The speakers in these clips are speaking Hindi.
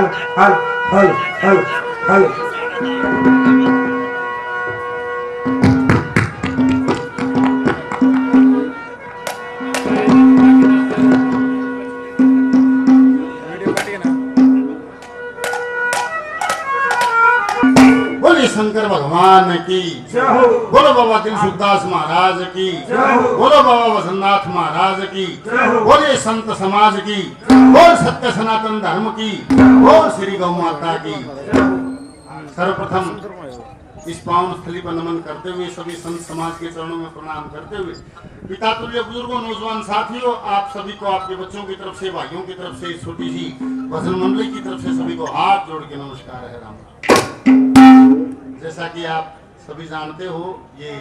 हल हल हल हल हल बोले शंकर भगवान की, बोलो बाबा दिलसुखदास महाराज की, बोलो बाबा वसंतनाथ महाराज की, बोले संत समाज की, बोल सत्य सनातन धर्म की, बोल श्री गौ माता की। सर्वप्रथम इस पावन स्थली पर नमन करते हुए सभी संत समाज के चरणों में प्रणाम करते हुए पिता तुल्य बुजुर्गों नौजवान साथियों, आप सभी को आपके बच्चों की तरफ से, भाइयों की तरफ से, छोटी सी भजन मंडली की तरफ से सभी को हाथ जोड़ के नमस्कार है। राम। जैसा कि आप सभी जानते हो, ये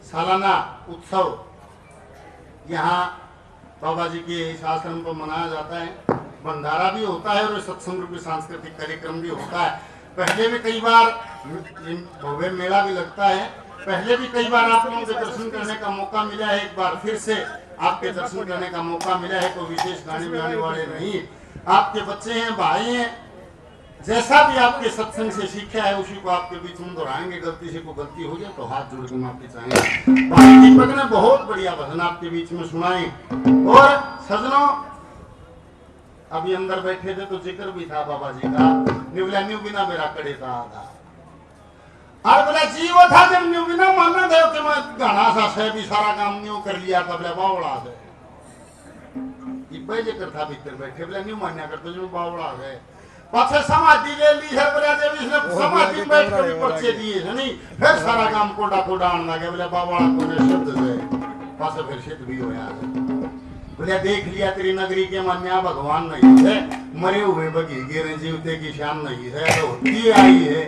सालाना उत्सव यहाँ बाबा जी के इस आश्रम पर मनाया जाता है। भंडारा भी होता है और सत्संग रूपी सांस्कृतिक कार्यक्रम भी होता है। पहले भी कई बार भव्य मेला भी लगता है। पहले भी कई बार आप लोगों के दर्शन करने का मौका मिला है। एक बार फिर से आपके दर्शन करने का मौका मिला है। कोई विशेष गाने बजाने वाले नहीं, आपके बच्चे हैं, भाई हैं। जैसा भी आपके सत्संग से सीखा है उसी को आपके बीच में दोहराएंगे। गलती से कोई गलती हो जाए तो हाथ जोड़ के माफी चाहेंगे। भाई दीपक ने बहुत बढ़िया भजन आपके बीच में सुनाए। और सजनों, अभी अंदर बैठे थे तो जिक्र भी था बाबा जी का। न्यू बिना मेरा कड़े था और बोला जीव था जब न्यू बिना मानना था कि मैं गाना सा से भी सारा काम न्यू कर लिया था। बोला बावड़ा से जिक्र था भीतर बैठे। बोला न्यू मान्या करते जो बावड़ा है। पाछे समाधि ले ली है। बोला जब इसने समाधि में बैठ कर पर्चे दिए है नहीं, फिर सारा काम कोडा कोडा आने लगे। बोला बावड़ा को ने शब्द से पाछे फिर सिद्ध भी होया। बोले देख लिया तेरी नगरी के मान्या भगवान नहीं है। मरे हुए बगी गिरे जीवते की शान नहीं है। तो होती आई है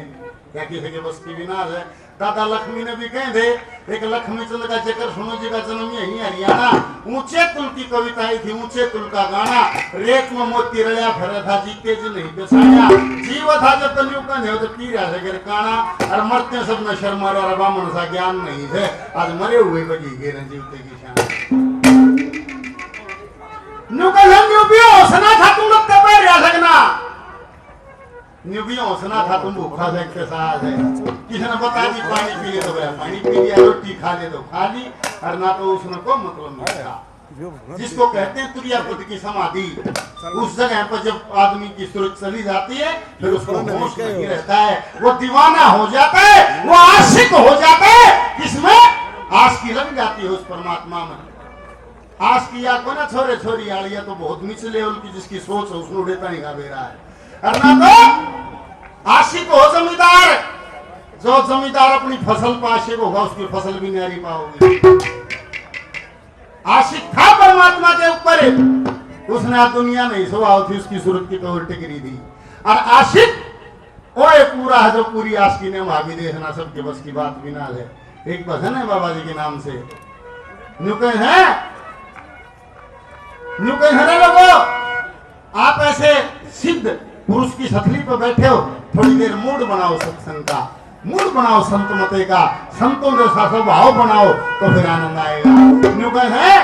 क्या किसी के बस की बिना है। दादा लक्ष्मी ने भी कहे थे, एक लक्ष्मी चंद का जिक्र सुनो जी का जन्म यही हरियाणा। ऊंचे कुल की कविताएं थी, ऊंचे कुल का गाना। रेत में मोती रलिया फिर था, जीते जी नहीं बेसाया। जीव था जब तन्यू का नहीं तो पी रहा है काना। और मरते सब न शर्मा और बामन सा ज्ञान नहीं है। आज मरे हुए बगी गिरे जीवते की शान। न्यू भी हौसला था तुम लोग तब रह सकना। न्यू भी हौसला था तुम भूखा से एक्सरसाइज है। किसी ने बताया कि पानी पी ले तो गया पानी पी लिया, रोटी खा ले तो खा ली, और ना तो उसने को मतलब नहीं था। जिसको कहते हैं तुरिया पुत्र की समाधि, उस जगह पर जब आदमी की सूरत चली जाती है फिर उसको होश नहीं रहता है। वो दीवाना हो जाता है, वो आशिक हो जाता है। किसमें आस की लग जाती है उस परमात्मा में। आस की या को ना छोरे छोरी आलिया तो बहुत नीचे लेवल की जिसकी सोच है उसने उड़ेता नहीं गावे रहा है। और ना तो आशिक हो जमींदार, जो जमींदार अपनी फसल पर आशिक होगा उसकी फसल भी न्यारी पाओगे। आशिक था परमात्मा के ऊपर, उसने आज दुनिया नहीं सुहा थी, उसकी सूरत की तो उल्टी गिरी थी। और आशिक वो एक पूरा है जो पूरी आशिकी ने वहां भी देखना सबके बस की बात भी ना है। एक भजन है बाबा जी के नाम से, नुके हैं लोगो। आप ऐसे सिद्ध पुरुष की छतरी पर बैठे हो, थोड़ी देर मूड बनाओ सत्संग का, मूड बनाओ संत मते का, संतों जैसा स्वभाव बनाओ तो फिर आनंद आएगा। नुके हैं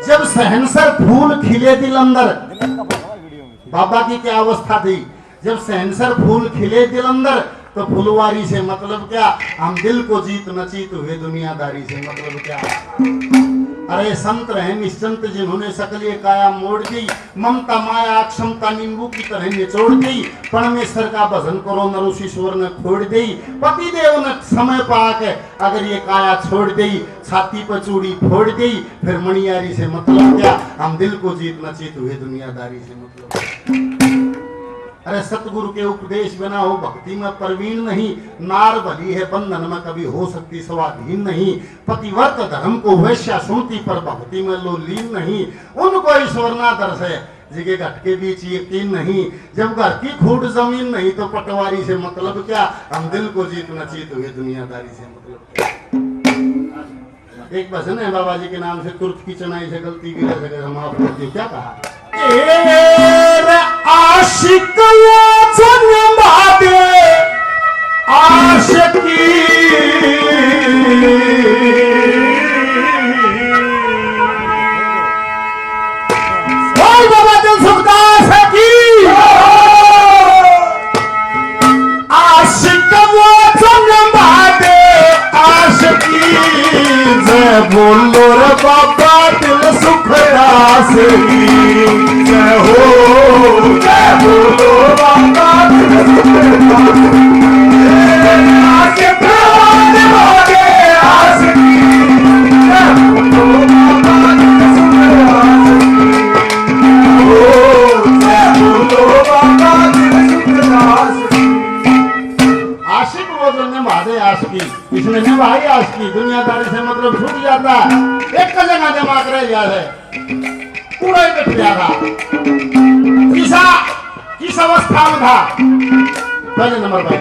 जब सहनसर फूल खिले दिल अंदर। बाबा की क्या अवस्था थी जब सहनसर फूल खिले दिल अंदर। तो फुलवारी से मतलब क्या, हम दिल को जीत नचीत हुए दुनियादारी से मतलब क्या। अरे संत रहे निश्चंत जिन्होंने सकलिए काया मोड़ दी। ममता माया क्षमता नींबू की तरह निचोड़ दी। परमेश्वर का भजन करो नरुषीश्वर ने खोड़ दी। पति देव ने समय पाके अगर ये काया छोड़ दी। छाती पर चूड़ी फोड़ दी। फिर मणियारी से मतलब क्या, हम दिल को जीत नचीत हुए दुनियादारी से मतलब। अरे सतगुरु के उपदेश बिना हो भक्ति में प्रवीण नहीं। नार भली है बंधन में कभी हो सकती स्वाधीन नहीं। पतिव्रत धर्म को वैश्या सुनती पर भक्ति में लो लीन नहीं। उनको ईश्वर ना दर्श है जिगे घट के बीच यकीन नहीं। जब घर की खूट जमीन नहीं तो पटवारी से मतलब क्या, हम दिल को जीत नचीत हुए दुनियादारी से मतलब क्या। एक भजन है बाबा जी के नाम से, तुर्त की चनाई से गलती की जगह हम आपको क्या कहा। आशिक आशिकी बोलो रे बाबा दिल सुखदास की जय हो, जय बोलो बाबा दिल सुखदास आके प्राण मांगे आस की जय बोलो बाबा दिल सुखदास की हो, जय बोलो बाबा दिल सुखदास की। आशिक वो जो निभाते आशिकी, इसमें निभाई आशिकी दुनियादारी से मतलब छूट जाता है, एक जगह दिमाग रह जाता है, पूरा ही बैठ गया था। किस अवस्था में था? पहले नंबर पर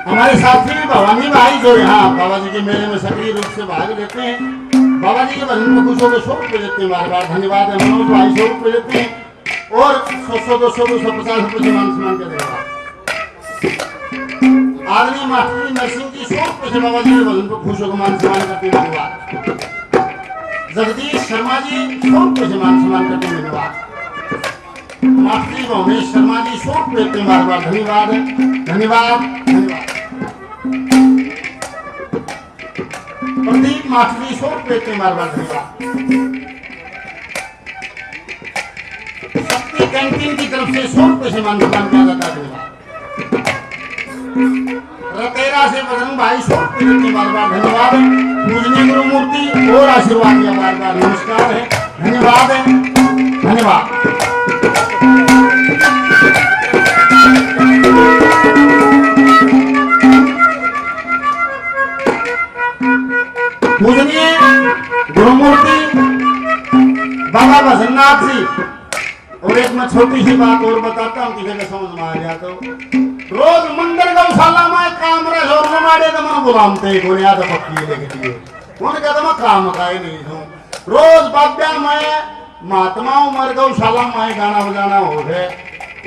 हमारे साथी भवानी भाई जो यहाँ बाबा जी के मेले में सक्रिय रूप से भाग लेते हैं, बाबा जी के भजन में कुछ हो 100 रुपये देते हैं, बार बार धन्यवाद है। मनोज भाई 100 रुपये देते हैं और 100, 200, 250 रुपये से मान सम्मान कर देगा। आदमी मास्टरी नरसिंह जी 100 रुपये से बाबा जी के भजन को खुश होकर मान सम्मान करते हैं, धन्यवाद। जगदीश शर्मा जी 100 रुपये से मान सम्मान करते हैं, धन्यवाद। मास्टरी भवेश शर्मा जी 100 रुपये देते हैं, बार बार धन्यवाद है, धन्यवाद, धन्यवाद। प्रदीप मास्टरी 100 रुपये देते हैं, बार बार धन्यवाद। शक्ति कैंटीन की तरफ से 100 रुपये से मान सम्मान किया जाता है, धन्यवाद। रतेरा से बजरंग भाई 100 रुपये देते हैं, बार बार धन्यवाद है। पूजनीय गुरु मूर्ति और आशीर्वाद दिया, बार बार नमस्कार है, धन्यवाद है, धन्यवाद। पूजनीय गुरुमूर्ति बाबा भजननाथ जी। और एक मैं छोटी सी बात और बताता हूँ, किसी का समझ में आ गया तो रोज मंदिर गौशाला में काम रहे और हमारे तो मन बुलाते को याद पक्की लेके दिए उन्होंने कहता मैं काम का ही नहीं हूँ। रोज बाब्या में महात्माओं मर गौशाला में गाना बजाना हो गए।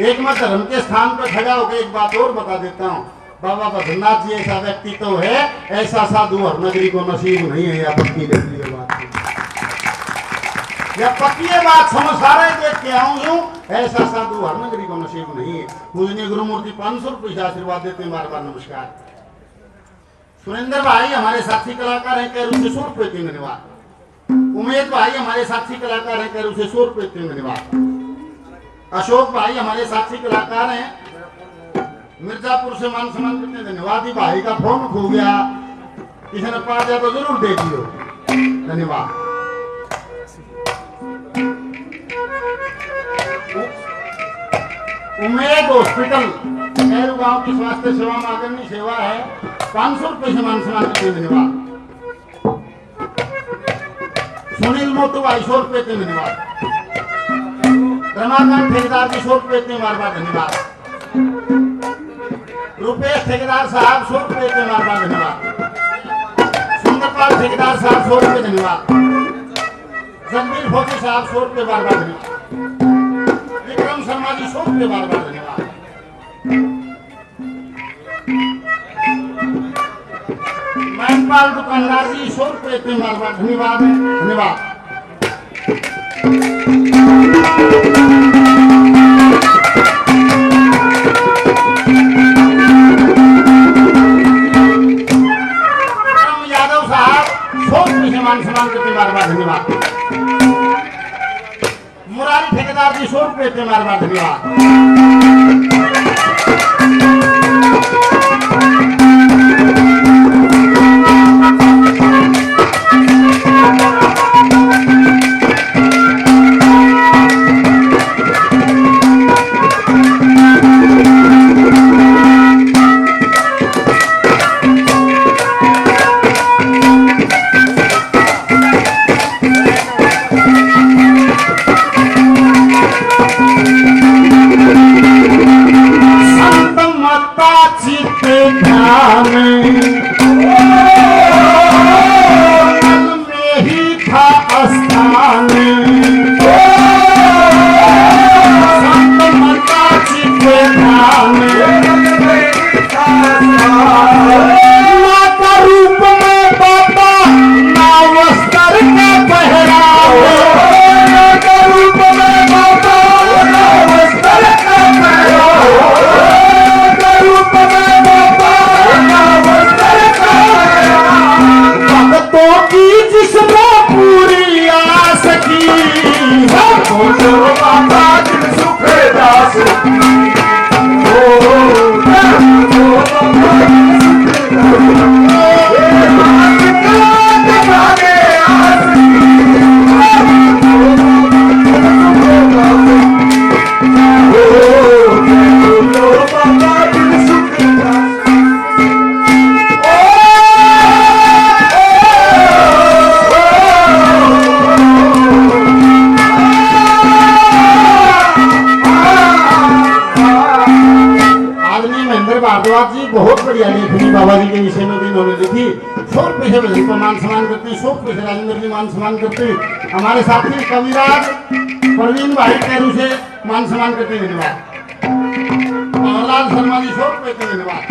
एक मैं धर्म के स्थान पर खड़ा होकर एक बात और बता देता हूँ, बाबा भजननाथ जी ऐसा व्यक्ति तो है, ऐसा साधु हर नगरी को नसीब नहीं है। या पक्की देख लिए बात, या पक्की बात समझ सारे देख के आऊं हूँ, ऐसा साधु हर नगरी को नसीब नहीं है। पूजनीय गुरुमूर्ति 500 रुपये से आशीर्वाद देते हैं, बार बार नमस्कार। सुरेंद्र भाई हमारे साथी कलाकार हैं, कैरू से 100 रुपये देते हैं, धन्यवाद। उमेश भाई हमारे साथी कलाकार हैं, कैरू से 100 रुपये देते हैं, धन्यवाद। अशोक भाई हमारे साथी कलाकार हैं, मिर्जापुर से मान सम्मान करते हैं, धन्यवाद। ही भाई का फोन खो गया, किसी ने पा दिया तो जरूर दे दियो, धन्यवाद। उमेद हॉस्पिटल कैरू गांव की स्वास्थ्य सेवा में अग्रणी सेवा है, 500 रुपये से मान सम्मान करते हैं, धन्यवाद। सुनील मोटू भाई 100 रुपये के, धन्यवाद। रमाकांत ठेकेदार जी 100 रुपए इतने बार धन्यवाद। रुपेश ठेकेदार साहब 100 रुपए इतने बार धन्यवाद। सुंदरपाल ठेकेदार साहब 100 रुपए धन्यवाद। जगबीर फौजी साहब 100 रुपए बार धन्यवाद। विक्रम शर्मा जी 100 रुपए बार धन्यवाद। मैनपाल दुकानदार जी 100 रुपए इतने बार धन्यवाद धन्यवाद। यादव साहब 100 रुपए से मान सम्मान करते बार धन्यवाद। मुरारी ठेकेदार जी 100 रुपए इतने बार धन्यवाद। भारद्वाज जी बहुत बढ़िया लेखनी बाबा जी के विषय में भी इन्होंने लिखी। 100 रुपए से भजन को मान सम्मान करते, 100 रुपए से राजेंद्र जी मान सम्मान करते, हमारे साथी कविराज प्रवीण भाई कैरू से मान सम्मान करते धन्यवाद। कमललाल शर्मा जी 100 रुपए के धन्यवाद।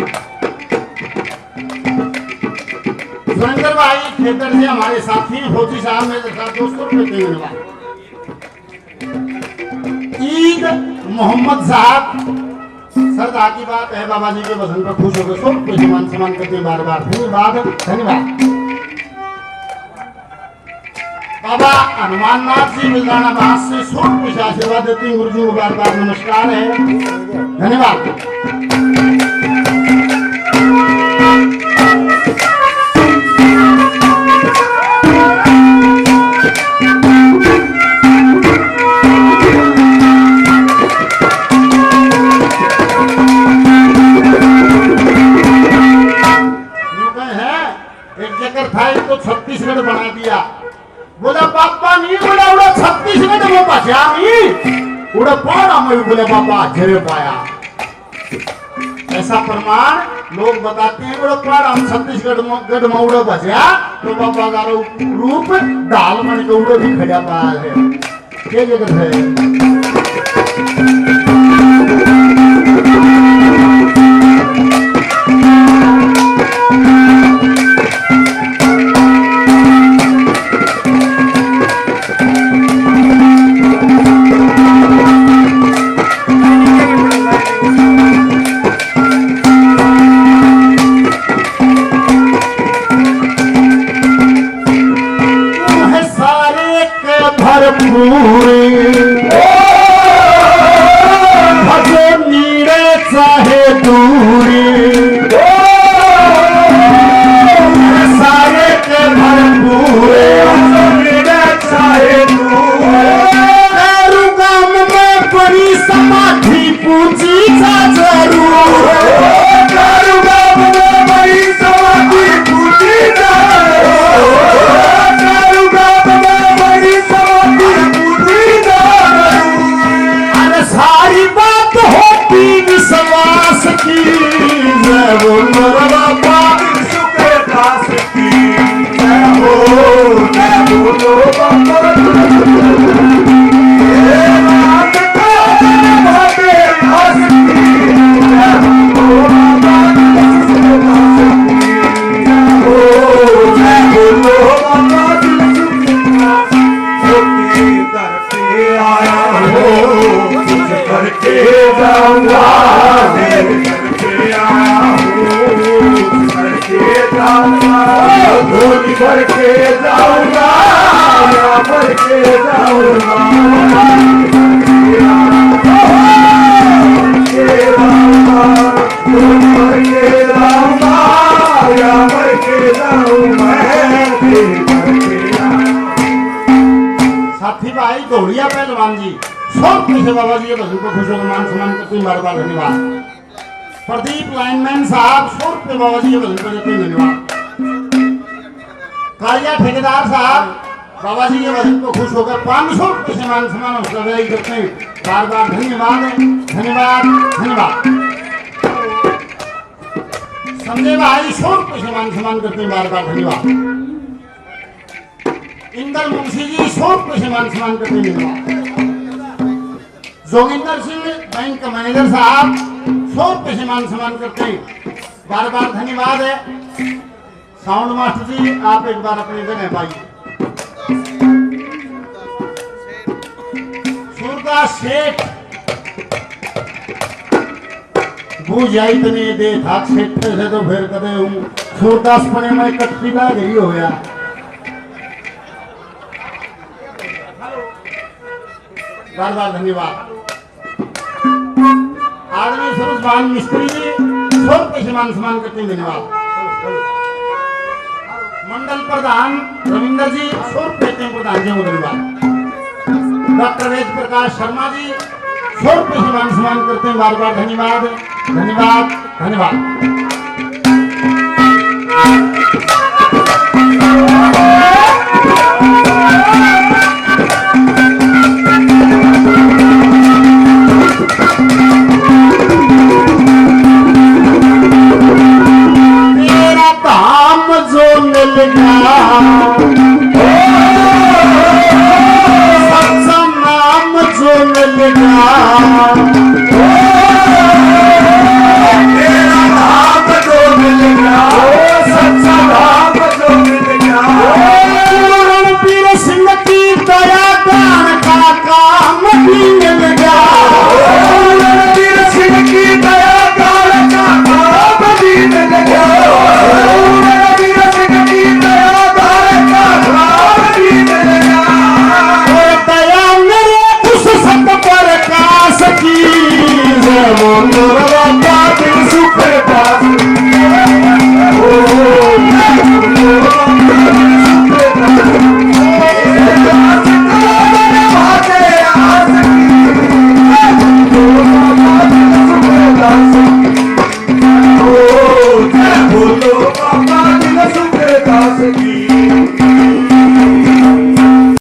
सुरेंद्र भाई खेतर से हमारे साथी फौजी साहब मेरे साथ 200 रुपए के धन्यवाद। ईद मोहम्मद साहब सरदा की बात है बाबा जी के वजन पर खुश होकर 100 रुपए सम्मान सम्मान करते बार बार धन्यवाद धन्यवाद। बाबा हनुमान नाथ जी मिलदाना बास से 100 रुपए से आशीर्वाद देते हैं। गुरु जी को बार बार नमस्कार है धन्यवाद। तो छत्तीसगढ़ बना दिया, बोला पापा नहीं बोला उड़ा छत्तीसगढ़ वो बचा नहीं उड़ा पाना मैं बोले पापा झेरे पाया। ऐसा प्रमाण लोग बताते हैं उड़ा पाना हम छत्तीसगढ़ में उड़ा बचा तो पापा का रूप दाल मन के उड़ा भी खड़ा पाया है। ये जगत है भरपूर झोली भर के जाऊंगा या भर के जाऊंगा झोली भर के जाऊंगा या भर के जाऊंगा साथी भाई गौड़िया पहलवान जी 100 रुपये से बाबा जी के भजन को खुश होकर मान सम्मान करते हैं, बार बार धन्यवाद। प्रदीप लाइनमैन साहब 100 रुपये बाबा जी के भजन को देते हैं, धन्यवाद। कालिया ठेकेदार साहब बाबा जी के भजन को खुश होकर 500 रुपये से मान सम्मान करते हैं, बार बार धन्यवाद धन्यवाद धन्यवाद। संजय भाई 100 रुपये से मान सम्मान करते हैं, बार बार धन्यवाद। इंदर मुंशी जी 100 रुपये से मान सम्मान करते हैं, धन्यवाद। जोगिंदर सिंह बैंक का मैनेजर साहब 100 रुपये से मान सम्मान करते हैं, बार बार धन्यवाद है। साउंड मास्टर जी आप एक बार अपनी जगह पाइए। सूरदास सेठ बुझाई तने दे थाक सेठ से तो फिर कदे हूँ सूरदास पने में कटपी ना गई हो गया। बार बार धन्यवाद। आदमी सुरजबान मिस्त्री जी 100 रुपये से मान सम्मान करते हैं, धन्यवाद। मंडल प्रधान रविंदर जी 100 रुपये देते हैं, प्रधान जी को धन्यवाद। डॉक्टर वेद प्रकाश शर्मा जी 100 रुपये से मान सम्मान करते हैं, बार बार धन्यवाद धन्यवाद धन्यवाद। सत्संग नाम जो मिल गया